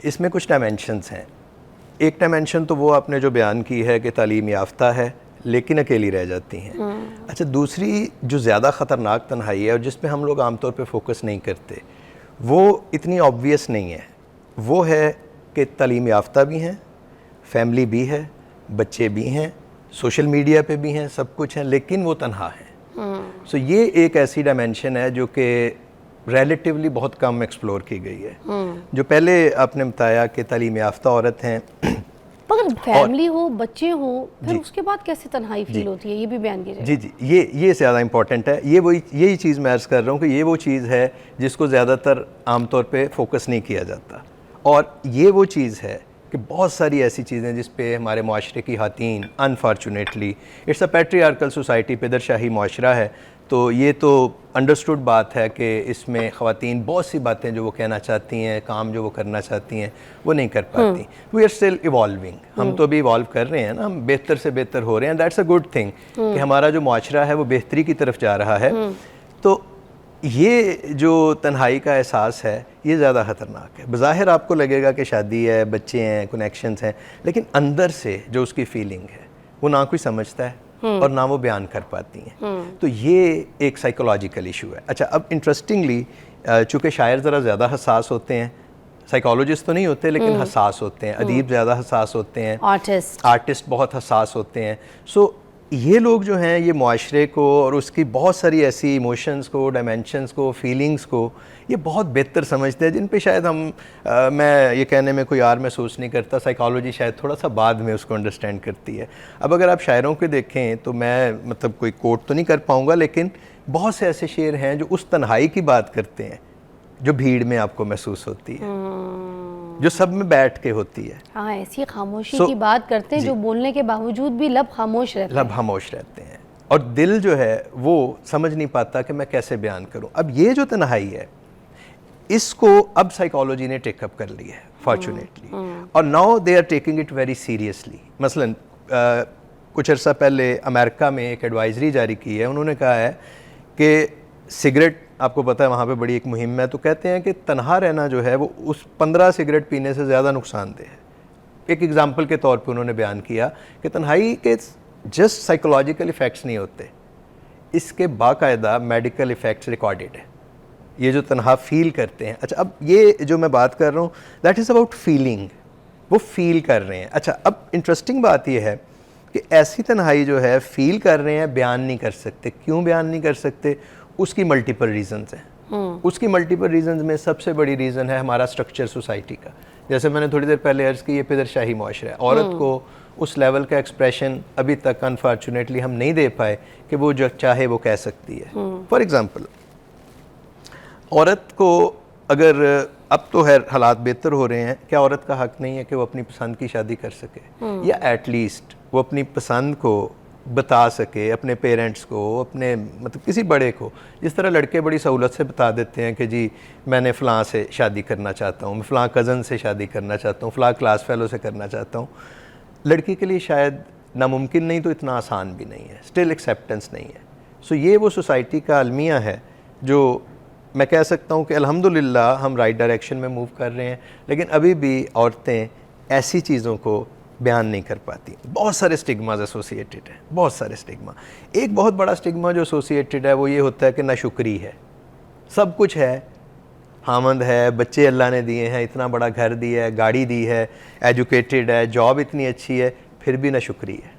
इसमें कुछ डायमेंशंस हैं। एक डायमेंशन तो वो आपने जो बयान की है कि तालीम याफ्ता है लेकिन अकेली रह जाती हैं। अच्छा, दूसरी जो ज़्यादा ख़तरनाक तन्हाई है और जिस पे हम लोग आमतौर पे फोकस नहीं करते, वो इतनी ऑब्वियस नहीं है। वो है कि तालीम याफ्ता भी हैं, फैमिली भी है, बच्चे भी हैं, सोशल मीडिया पे भी हैं, सब कुछ है, लेकिन वो तन्हा हैं। सो ये एक ऐसी डायमेंशन है जो कि रिलेटिवली बहुत कम एक्सप्लोर की गई है। जो पहले आपने बताया कि तालीम याफ्ता औरत हैं, मगर फैमिली हो, बच्चे हो, फिर उसके बाद कैसे तन्हाई फील होती है, ये भी बयान कीजिए। जी जी, ये ज़्यादा इंपॉर्टेंट है। ये वही यही चीज़ मैं अर्ज़ कर रहा हूँ कि ये वो चीज़ है जिसको ज़्यादातर आमतौर पे फोकस नहीं किया जाता। और ये वो चीज़ है कि बहुत सारी ऐसी चीज़ें जिस पे हमारे माशरे की ख़वातीन, unfortunately, it's a patriarchal society, पिदरशाही माशरा है, तो ये तो अंडरस्टूड बात है कि इसमें ख़वातीन बहुत सी बातें जो वो कहना चाहती हैं, काम जो वो करना चाहती हैं, वो नहीं कर पाती। वी आर स्टिल इवॉल्विंग, हम तो अभी इवॉल्व कर रहे हैं ना, हम बेहतर से बेहतर हो रहे हैं। दैट्स अ गुड थिंग कि हमारा जो माशरा है वो बेहतरी की तरफ जा रहा है। तो ये जो तन्हाई का एहसास है ये ज़्यादा ख़तरनाक है। बज़ाहिर आपको लगेगा कि शादी है, बच्चे हैं, कनेक्शंस हैं, लेकिन अंदर से जो उसकी फीलिंग है वो ना कोई समझता है और ना वो बयान कर पाती हैं। तो ये एक साइकोलॉजिकल इशू है। अच्छा, अब इंटरेस्टिंगली चूँकि शायर ज़रा ज़्यादा हसास होते हैं, साइकोलॉजिस्ट तो नहीं होते लेकिन हसास होते हैं, अदीब ज़्यादा हसास होते हैं, आर्टिस्ट बहुत हसास होते हैं। सो ये लोग जो हैं ये माशरे को और उसकी बहुत सारी ऐसी इमोशंस को, डायमेंशंस को, फीलिंग्स को ये बहुत बेहतर समझते हैं, जिन पे शायद मैं ये कहने में कोई यार महसूस नहीं करता। साइकोलॉजी शायद थोड़ा सा बाद में उसको अंडरस्टैंड करती है। अब अगर आप शायरों के देखें तो मैं मतलब कोई कोट तो नहीं कर पाऊँगा, लेकिन बहुत से ऐसे शेर हैं जो उस तन्हाई की बात करते हैं जो भीड़ में आपको महसूस होती है, जो सब में बैठ के होती है। हाँ, ऐसी खामोशी की बात करते हैं जो बोलने के बावजूद भी लब खामोश रहते हैं और दिल जो है वो समझ नहीं पाता कि मैं कैसे बयान करूं। अब ये जो तन्हाई है इसको अब साइकोलॉजी ने टेकअप कर ली है फॉर्चुनेटली, और now they are taking it very seriously. मसलन कुछ अर्सा पहले अमेरिका में एक एडवाइजरी जारी की है, उन्होंने कहा है कि सिगरेट, आपको पता है वहाँ पे बड़ी एक मुहिम है, तो कहते हैं कि तन्हा रहना जो है वो उस 15 सिगरेट पीने से ज़्यादा नुकसानदेह है। एक एग्जाम्पल के तौर पे उन्होंने बयान किया कि तन्हाई के जस्ट साइकोलॉजिकल इफ़ेक्ट्स नहीं होते, इसके बाकायदा मेडिकल इफ़ेक्ट्स रिकॉर्डेड है, ये जो तन्हा फील करते हैं। अच्छा, अब ये जो मैं बात कर रहा हूँ दैट इज़ अबाउट फीलिंग, वो फील कर रहे हैं। अच्छा, अब इंटरेस्टिंग बात ये है कि ऐसी तन्हाई जो है फील कर रहे हैं, बयान नहीं कर सकते। क्यों बयान नहीं कर सकते? उसकी मल्टीपल रीजंस हैं। उसकी मल्टीपल रीजंस में सबसे बड़ी रीज़न है हमारा स्ट्रक्चर सोसाइटी का। जैसे मैंने थोड़ी देर पहले अर्ज़ की, ये पिदरशाही माशरा है। औरत को उस लेवल का एक्सप्रेशन अभी तक अनफॉर्चुनेटली हम नहीं दे पाए कि वो जो चाहे वो कह सकती है। फॉर एग्ज़ाम्पल, औरत को अगर अब तो है हालात बेहतर हो रहे हैं, क्या औरत का हक नहीं है कि वो अपनी पसंद की शादी कर सके, या एटलीस्ट वो अपनी पसंद को बता सके अपने पेरेंट्स को, अपने मतलब किसी बड़े को। जिस तरह लड़के बड़ी सहूलत से बता देते हैं कि जी मैंने फ़लाँ से शादी करना चाहता हूँ, मैं फ़लाँ कज़न से शादी करना चाहता हूँ, फ़लाँ क्लास फेलो से करना चाहता हूँ। लड़की के लिए शायद नामुमकिन नहीं तो इतना आसान भी नहीं है, स्टिल एक्सेप्टेंस नहीं है। सो ये वो सोसाइटी का अलमिया है जो मैं कह सकता हूँ कि अल्हम्दुलिल्लाह हम राइट डायरेक्शन में मूव कर रहे हैं, लेकिन अभी भी औरतें ऐसी चीज़ों को बयान नहीं कर पाती। बहुत सारे स्टिग्माज एसोसिएटेड हैं, बहुत सारे स्टिग्मा। एक बहुत बड़ा स्टिग्मा जो एसोसिएटेड है वो ये होता है कि नाशुक्री है, सब कुछ है, हामंद है, बच्चे अल्लाह ने दिए हैं, इतना बड़ा घर दिया है, गाड़ी दी है, एजुकेटेड है, जॉब इतनी अच्छी है, फिर भी नाशुक्री है।